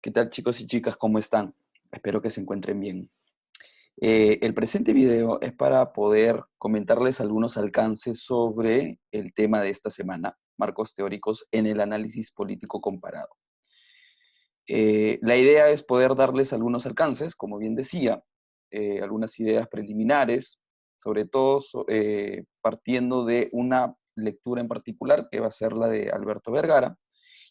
¿Qué tal, chicos y chicas? ¿Cómo están? Espero que se encuentren bien. El presente video es para poder comentarles algunos alcances sobre el tema de esta semana, marcos teóricos en el análisis político comparado. La idea es poder darles algunos alcances, como bien decía, algunas ideas preliminares, sobre todo partiendo de una lectura en particular, que va a ser la de Alberto Vergara,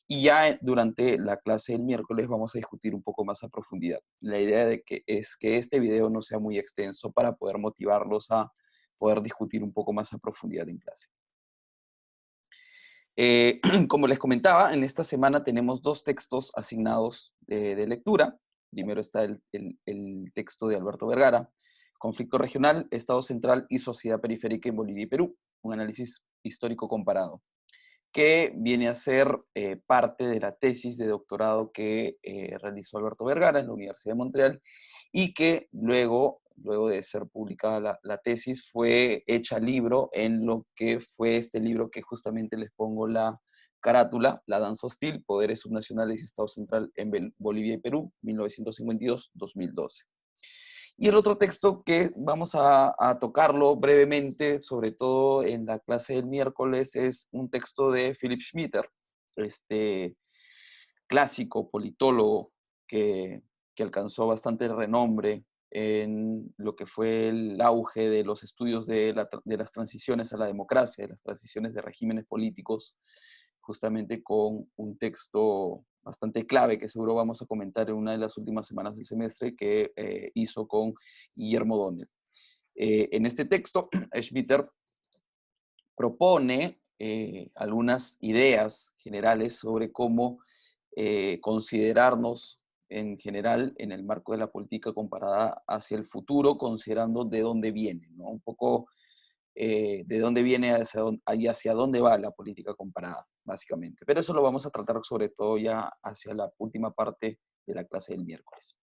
y ya durante la clase del miércoles vamos a discutir un poco más a profundidad. La idea es que este video no sea muy extenso para poder motivarlos a poder discutir un poco más a profundidad en clase. Como les comentaba, en esta semana tenemos dos textos asignados de lectura. Primero está el texto de Alberto Vergara, Conflicto regional, Estado central y sociedad periférica en Bolivia y Perú, un análisis histórico comparado, que viene a ser parte de la tesis de doctorado que realizó Alberto Vergara en la Universidad de Montreal y que luego de ser publicada la tesis, fue hecha libro en lo que fue este libro que justamente les pongo la carátula, La danza hostil, poderes subnacionales y Estado central en Bolivia y Perú, 1952-2012. Y el otro texto que vamos a tocarlo brevemente, sobre todo en la clase del miércoles, es un texto de Philipp Schmitter, este clásico politólogo que alcanzó bastante renombre en lo que fue el auge de los estudios de las transiciones a la democracia, de las transiciones de regímenes políticos, justamente con un texto bastante clave que seguro vamos a comentar en una de las últimas semanas del semestre que hizo con Guillermo Donner. En este texto, Schmitter propone algunas ideas generales sobre cómo considerarnos en general en el marco de la política comparada hacia el futuro, considerando de dónde viene, ¿no? Un poco de dónde viene y hacia dónde va la política comparada, básicamente. Pero eso lo vamos a tratar sobre todo ya hacia la última parte de la clase del miércoles.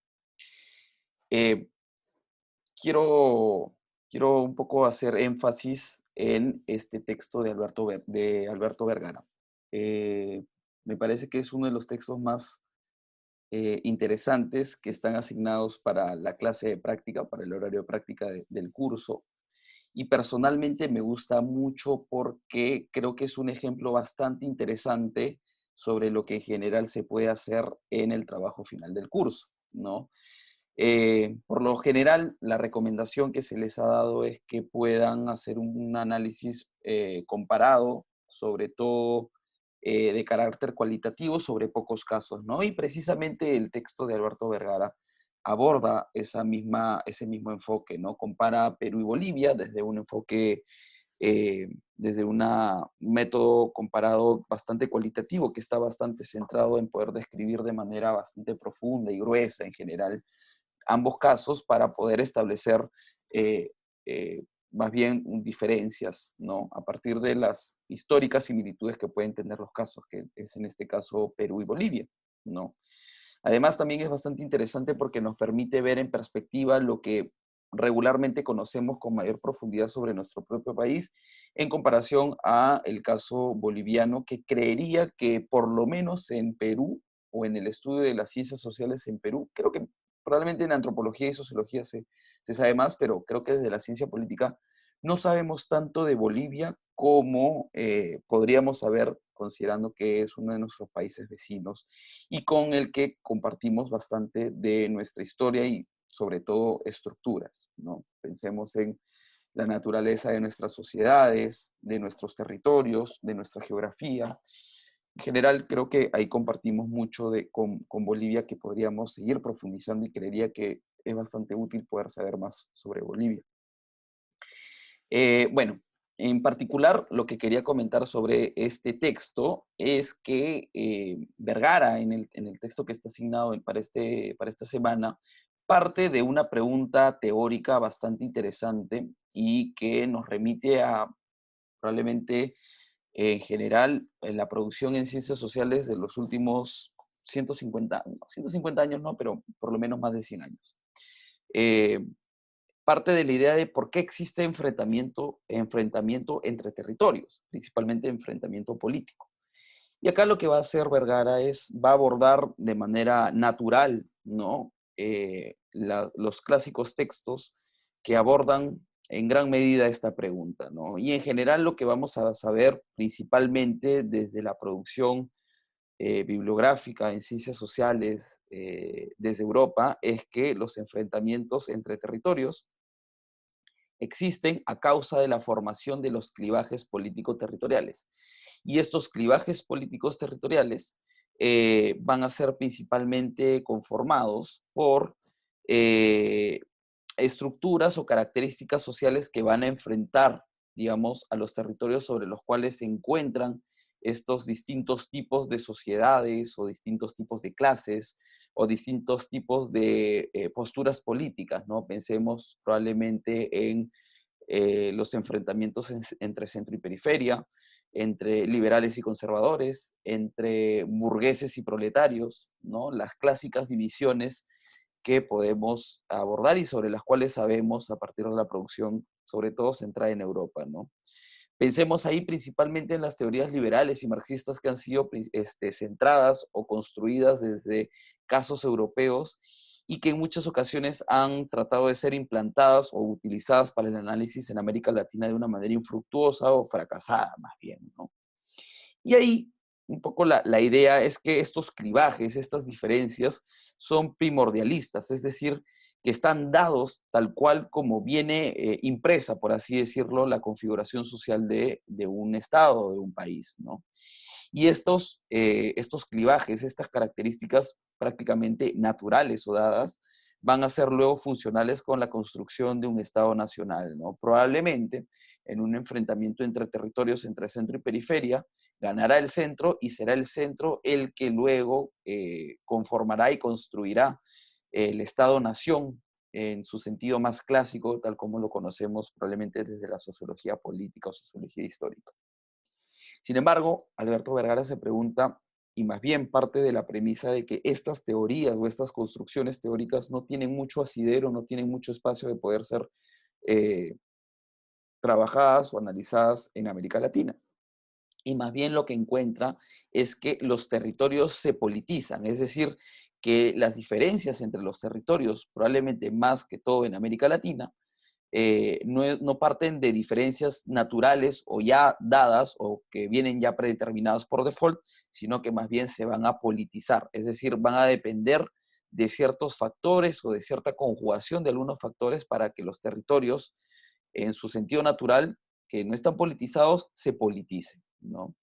Eh, quiero, quiero un poco hacer énfasis en este texto de Alberto Vergara. Eh, Me parece que es uno de los textos más interesantes que están asignados para la clase de práctica, para el horario de práctica del curso. Y personalmente me gusta mucho porque creo que es un ejemplo bastante interesante sobre lo que en general se puede hacer en el trabajo final del curso, ¿no? Por lo general, la recomendación que se les ha dado es que puedan hacer un análisis comparado, sobre todo de carácter cualitativo, sobre pocos casos, ¿no? Y precisamente el texto de Alberto Vergara aborda ese mismo enfoque, ¿no? Compara Perú y Bolivia desde un enfoque, desde un método comparado bastante cualitativo, que está bastante centrado en poder describir de manera bastante profunda y gruesa en general ambos casos para poder establecer eh, más bien diferencias, ¿no? A partir de las históricas similitudes que pueden tener los casos, que es en este caso Perú y Bolivia, ¿no? Además, también es bastante interesante porque nos permite ver en perspectiva lo que regularmente conocemos con mayor profundidad sobre nuestro propio país en comparación a el caso boliviano, que creería que por lo menos en Perú o en el estudio de las ciencias sociales en Perú, creo que probablemente en antropología y sociología se sabe más, pero creo que desde la ciencia política no sabemos tanto de Bolivia como podríamos saber considerando que es uno de nuestros países vecinos y con el que compartimos bastante de nuestra historia y sobre todo estructuras, ¿no? Pensemos en la naturaleza de nuestras sociedades, de nuestros territorios, de nuestra geografía. En general, creo que ahí compartimos mucho con Bolivia que podríamos seguir profundizando y creería que es bastante útil poder saber más sobre Bolivia. Bueno, en particular, lo que quería comentar sobre este texto es que Vergara, en el texto que está asignado para esta semana, parte de una pregunta teórica bastante interesante y que nos remite a probablemente, en general, en la producción en ciencias sociales de los últimos 150 años no, pero por lo menos más de 100 años. Eh, Parte de la idea de por qué existe enfrentamiento entre territorios, principalmente enfrentamiento político. Y acá lo que va a hacer Vergara va a abordar de manera natural, ¿no? Los clásicos textos que abordan en gran medida esta pregunta, ¿no? Y en general lo que vamos a saber principalmente desde la producción bibliográfica en ciencias sociales desde Europa es que los enfrentamientos entre territorios existen a causa de la formación de los clivajes político-territoriales. Y estos clivajes políticos territoriales van a ser principalmente conformados por eh, estructuras o características sociales que van a enfrentar, digamos, a los territorios sobre los cuales se encuentran estos distintos tipos de sociedades o distintos tipos de clases o distintos tipos de posturas políticas, ¿no? Pensemos probablemente en los enfrentamientos entre centro y periferia, entre liberales y conservadores, entre burgueses y proletarios, ¿no? Las clásicas divisiones que podemos abordar y sobre las cuales sabemos a partir de la producción, sobre todo centrada en Europa, ¿no? Pensemos ahí principalmente en las teorías liberales y marxistas que han sido centradas o construidas desde casos europeos y que en muchas ocasiones han tratado de ser implantadas o utilizadas para el análisis en América Latina de una manera infructuosa o fracasada, más bien, ¿no? Y ahí un poco la idea es que estos clivajes, estas diferencias, son primordialistas, es decir, que están dados tal cual como viene impresa, por así decirlo, la configuración social de un Estado, de un país, ¿no? Y estos clivajes, estas características prácticamente naturales o dadas, van a ser luego funcionales con la construcción de un Estado nacional, ¿no? Probablemente en un enfrentamiento entre territorios, entre centro y periferia, ganará el centro y será el centro el que luego conformará y construirá el Estado-nación en su sentido más clásico, tal como lo conocemos probablemente desde la sociología política o sociología histórica. Sin embargo, Alberto Vergara se pregunta, y más bien parte de la premisa de que estas teorías o estas construcciones teóricas no tienen mucho asidero, no tienen mucho espacio de poder ser eh, trabajadas o analizadas en América Latina. Y más bien lo que encuentra es que los territorios se politizan, es decir, que las diferencias entre los territorios, probablemente más que todo en América Latina, no parten de diferencias naturales o ya dadas o que vienen ya predeterminadas por default, sino que más bien se van a politizar, es decir, van a depender de ciertos factores o de cierta conjugación de algunos factores para que los territorios, en su sentido natural, que no están politizados, se politicen, ¿no?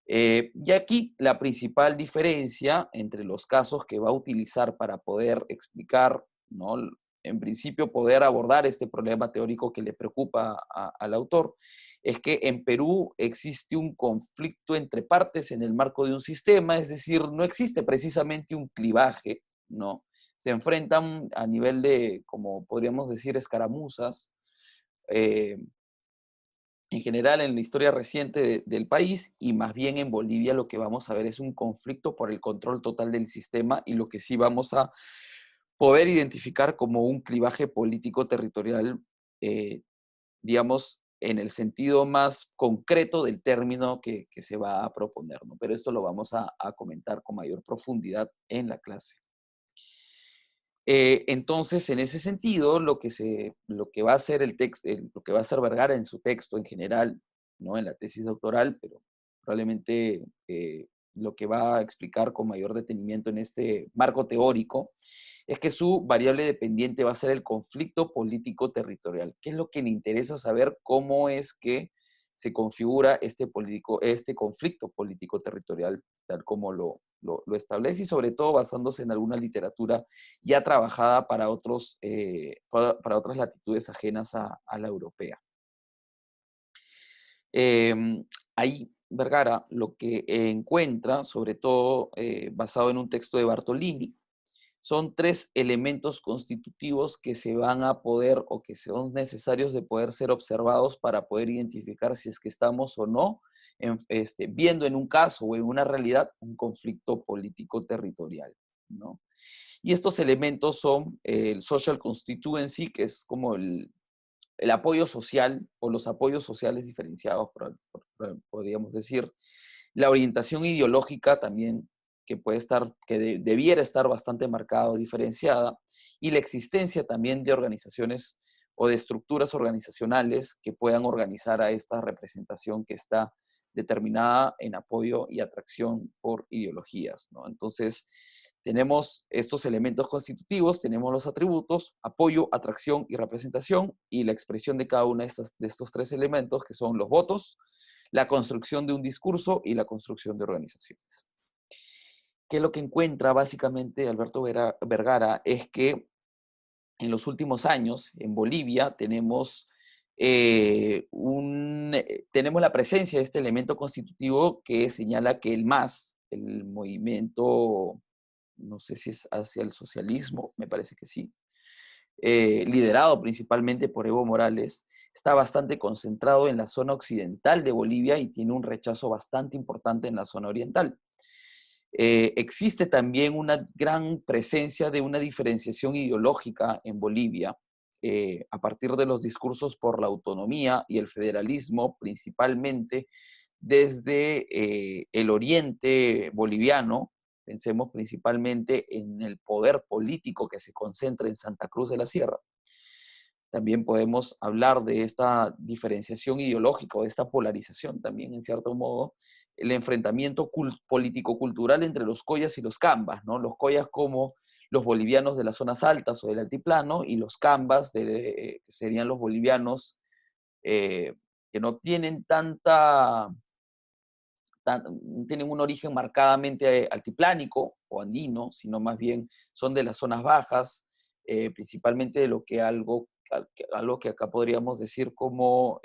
Y aquí la principal diferencia entre los casos que va a utilizar para poder explicar, ¿no? En principio poder abordar este problema teórico que le preocupa al autor, es que en Perú existe un conflicto entre partes en el marco de un sistema, es decir, no existe precisamente un clivaje, ¿no? Se enfrentan a nivel de, como podríamos decir, escaramuzas, eh, en general en la historia reciente del país y más bien en Bolivia lo que vamos a ver es un conflicto por el control total del sistema y lo que sí vamos a poder identificar como un clivaje político territorial, eh, digamos, en el sentido más concreto del término que se va a proponer, ¿no? Pero esto lo vamos a comentar con mayor profundidad en la clase. Entonces, en ese sentido, lo que va a hacer lo que va a hacer Vergara en su texto en general, no en la tesis doctoral, pero probablemente lo que va a explicar con mayor detenimiento en este marco teórico, es que su variable dependiente va a ser el conflicto político territorial. ¿Qué es lo que le interesa saber? ¿Cómo es que se configura este conflicto político territorial, tal como lo establece, y sobre todo basándose en alguna literatura ya trabajada para otras latitudes ajenas a la europea. Ahí Vergara lo que encuentra, sobre todo basado en un texto de Bartolini, son tres elementos constitutivos que se van a poder o que son necesarios de poder ser observados para poder identificar si es que estamos o no viendo en un caso o en una realidad un conflicto político territorial, ¿no? Y estos elementos son el social constituency, que es como el apoyo social o los apoyos sociales diferenciados, podríamos decir, La orientación ideológica también, que puede estar, debiera estar bastante marcada o diferenciada, y la existencia también de organizaciones o de estructuras organizacionales que puedan organizar a esta representación que está determinada en apoyo y atracción por ideologías, ¿no? Entonces, tenemos estos elementos constitutivos, tenemos los atributos, apoyo, atracción y representación, y la expresión de cada uno de estos tres elementos, que son los votos, la construcción de un discurso y la construcción de organizaciones. ¿Qué es lo que encuentra básicamente Alberto Vergara? Es que en los últimos años en Bolivia tenemos la presencia de este elemento constitutivo que señala que el MAS, el movimiento, no sé si es hacia el socialismo, me parece que sí, liderado principalmente por Evo Morales, está bastante concentrado en la zona occidental de Bolivia y tiene un rechazo bastante importante en la zona oriental. Existe también una gran presencia de una diferenciación ideológica en Bolivia, a partir de los discursos por la autonomía y el federalismo, principalmente desde el oriente boliviano. Pensemos principalmente en el poder político que se concentra en Santa Cruz de la Sierra. También podemos hablar de esta diferenciación ideológica o de esta polarización también, en cierto modo, el enfrentamiento político-cultural entre los collas y los cambas, ¿no? Los collas como los bolivianos de las zonas altas o del altiplano, y los cambas, que serían los bolivianos que no tienen tienen un origen marcadamente altiplánico o andino, sino más bien son de las zonas bajas, principalmente de algo que acá podríamos decir como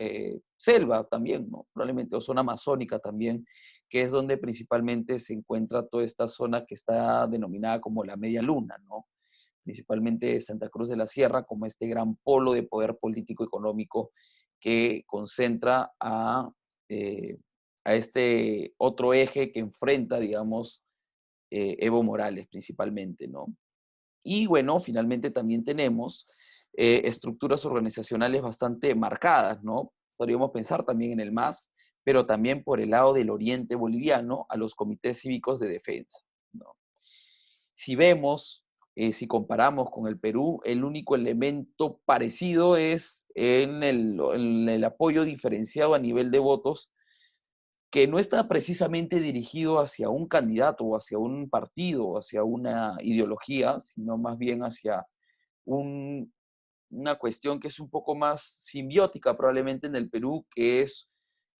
selva también, ¿no? Probablemente, o zona amazónica también, que es donde principalmente se encuentra toda esta zona que está denominada como la Media Luna, ¿no? Principalmente Santa Cruz de la Sierra como este gran polo de poder político-económico que concentra eh, a este otro eje que enfrenta, digamos, Evo Morales principalmente, ¿no? Y bueno, finalmente también tenemos estructuras organizacionales bastante marcadas, ¿no? Podríamos pensar también en el MAS, pero también por el lado del oriente boliviano a los comités cívicos de defensa, ¿no? Si vemos, si comparamos con el Perú, el único elemento parecido es en el apoyo diferenciado a nivel de votos, que no está precisamente dirigido hacia un candidato o hacia un partido o hacia una ideología, sino más bien hacia un, una cuestión que es un poco más simbiótica probablemente en el Perú, que es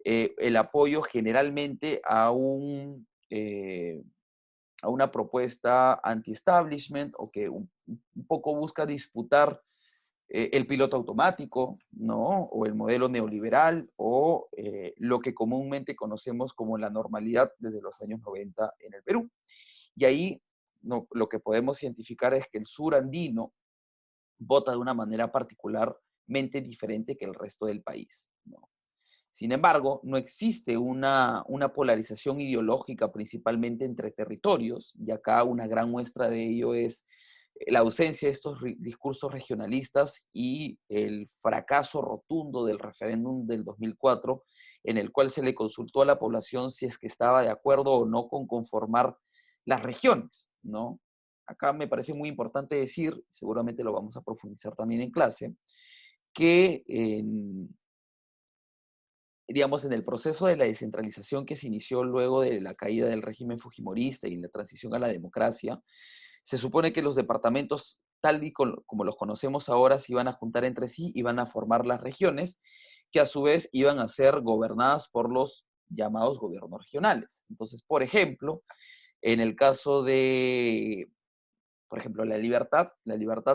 el apoyo generalmente a una propuesta anti-establishment, o que un poco busca disputar el piloto automático, ¿no? O el modelo neoliberal, o lo que comúnmente conocemos como la normalidad desde los años 90 en el Perú. Y ahí no, lo que podemos identificar es que el sur andino vota de una manera particularmente diferente que el resto del país, ¿no? Sin embargo, no existe una polarización ideológica principalmente entre territorios, y acá una gran muestra de ello es la ausencia de estos discursos regionalistas y el fracaso rotundo del referéndum del 2004, en el cual se le consultó a la población si es que estaba de acuerdo o no con conformar las regiones, ¿no? Acá me parece muy importante decir, seguramente lo vamos a profundizar también en clase, que digamos, en el proceso de la descentralización que se inició luego de la caída del régimen fujimorista y la transición a la democracia, se supone que los departamentos, tal y como los conocemos ahora, se iban a juntar entre sí, iban a formar las regiones, que a su vez iban a ser gobernadas por los llamados gobiernos regionales. Entonces, por ejemplo, en el caso de, por ejemplo, la Libertad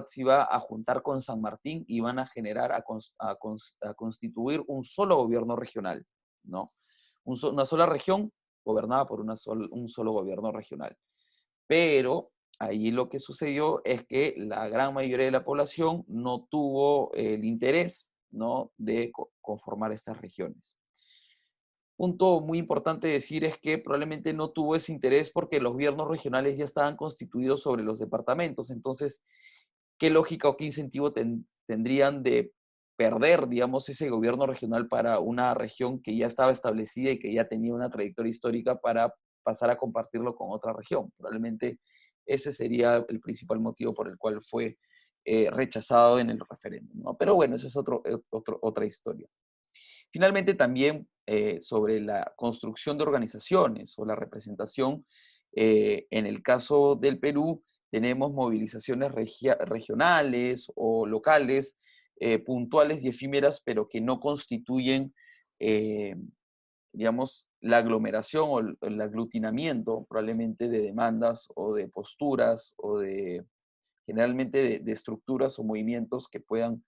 se iba a juntar con San Martín y van a generar, a constituir un solo gobierno regional, ¿no? Una sola región gobernada por un solo gobierno regional. Pero ahí lo que sucedió es que la gran mayoría de la población no tuvo el interés, ¿no?, de conformar estas regiones. Punto muy importante decir es que probablemente no tuvo ese interés porque los gobiernos regionales ya estaban constituidos sobre los departamentos. Entonces, ¿qué lógica o qué incentivo tendrían de perder, digamos, ese gobierno regional para una región que ya estaba establecida y que ya tenía una trayectoria histórica para pasar a compartirlo con otra región. Probablemente ese sería el principal motivo por el cual fue rechazado en el referéndum, ¿no? Pero bueno, esa es otra historia. Finalmente, también sobre la construcción de organizaciones o la representación, en el caso del Perú, tenemos movilizaciones regionales o locales, puntuales y efímeras, pero que no constituyen, eh, digamos, la aglomeración o el aglutinamiento probablemente de demandas o de posturas o de generalmente de estructuras o movimientos que puedan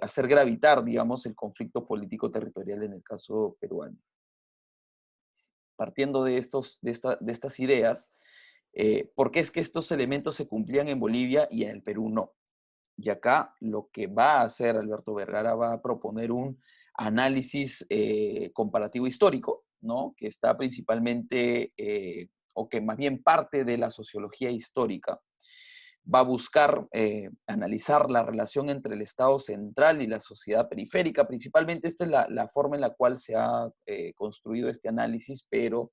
hacer gravitar, digamos, el conflicto político territorial en el caso peruano. Partiendo de estas ideas, ¿por qué es que estos elementos se cumplían en Bolivia y en el Perú no? Y acá lo que va a hacer Alberto Vergara va a proponer un análisis comparativo histórico, ¿no? Que está principalmente, o que más bien parte de la sociología histórica, va a buscar analizar la relación entre el Estado central y la sociedad periférica. Principalmente esta es la forma en la cual se ha construido este análisis, pero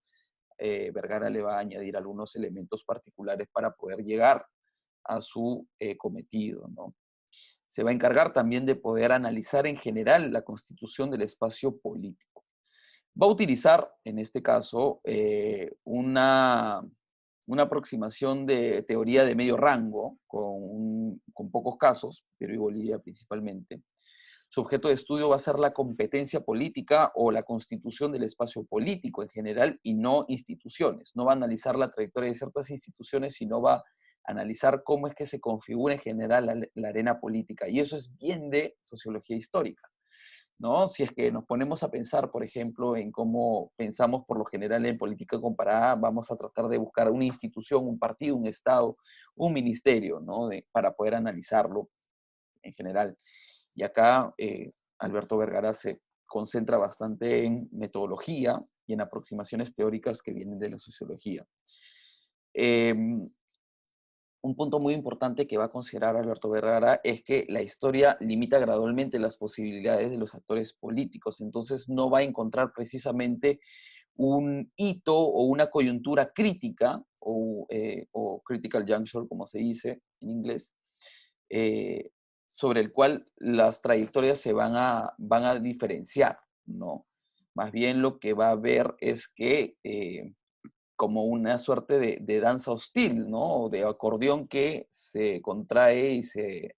Vergara le va a añadir algunos elementos particulares para poder llegar a su cometido, ¿no? Se va a encargar también de poder analizar en general la constitución del espacio político. Va a utilizar, en este caso, una aproximación de teoría de medio rango, con pocos casos, Perú y Bolivia principalmente. Su objeto de estudio va a ser la competencia política o la constitución del espacio político en general y no instituciones. No va a analizar la trayectoria de ciertas instituciones, sino va a analizar cómo es que se configura en general la arena política. Y eso es bien de sociología histórica, ¿no? Si es que nos ponemos a pensar, por ejemplo, en cómo pensamos por lo general en política comparada, vamos a tratar de buscar una institución, un partido, un Estado, un ministerio, ¿no? Para poder analizarlo en general. Y acá Alberto Vergara se concentra bastante en metodología y en aproximaciones teóricas que vienen de la sociología. Un punto muy importante que va a considerar Alberto Vergara es que la historia limita gradualmente las posibilidades de los actores políticos, entonces no va a encontrar precisamente un hito o una coyuntura crítica o critical juncture, como se dice en inglés, eh, sobre el cual las trayectorias van a diferenciar, ¿no? Más bien lo que va a ver es que como una suerte de danza hostil, ¿no? O de acordeón que se contrae y se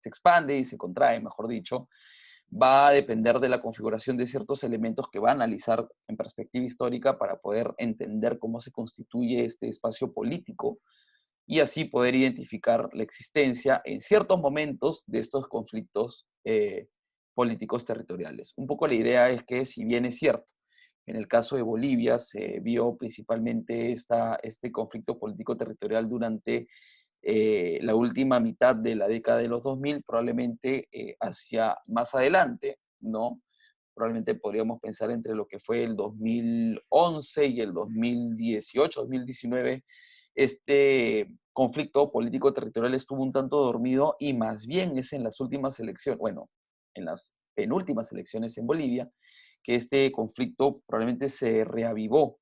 expande y se contrae, mejor dicho, va a depender de la configuración de ciertos elementos que va a analizar en perspectiva histórica para poder entender cómo se constituye este espacio político y así poder identificar la existencia en ciertos momentos de estos conflictos políticos territoriales. Un poco la idea es que, si bien es cierto, en el caso de Bolivia se vio principalmente este conflicto político territorial durante la última mitad de la década de los 2000, probablemente hacia más adelante, ¿no? Probablemente podríamos pensar entre lo que fue el 2011 y el 2018, 2019, este conflicto político territorial estuvo un tanto dormido y más bien es en las últimas elecciones, bueno, en las penúltimas elecciones en Bolivia, que este conflicto probablemente se reavivó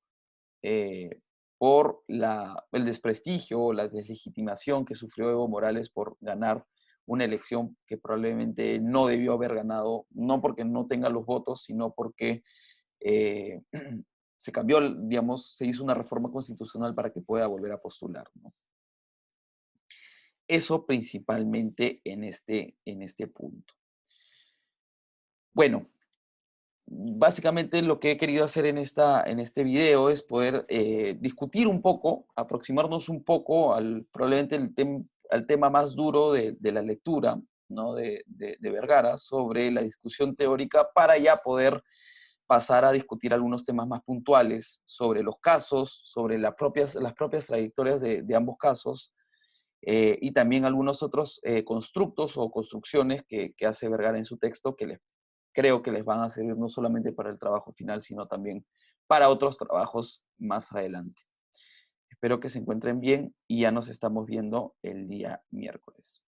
eh, por el desprestigio, la deslegitimación que sufrió Evo Morales por ganar una elección que probablemente no debió haber ganado, no porque no tenga los votos, sino porque eh, se cambió, digamos, se hizo una reforma constitucional para que pueda volver a postular, ¿no? Eso principalmente en este punto. Bueno, básicamente lo que he querido hacer en este video es poder discutir un poco, aproximarnos un poco probablemente al tema más duro de la lectura, ¿no? de Vergara sobre la discusión teórica para ya poder pasar a discutir algunos temas más puntuales sobre los casos, sobre las propias trayectorias de ambos casos, y también algunos otros constructos o construcciones que hace Vergara en su texto que creo que les van a servir no solamente para el trabajo final, sino también para otros trabajos más adelante. Espero que se encuentren bien y ya nos estamos viendo el día miércoles.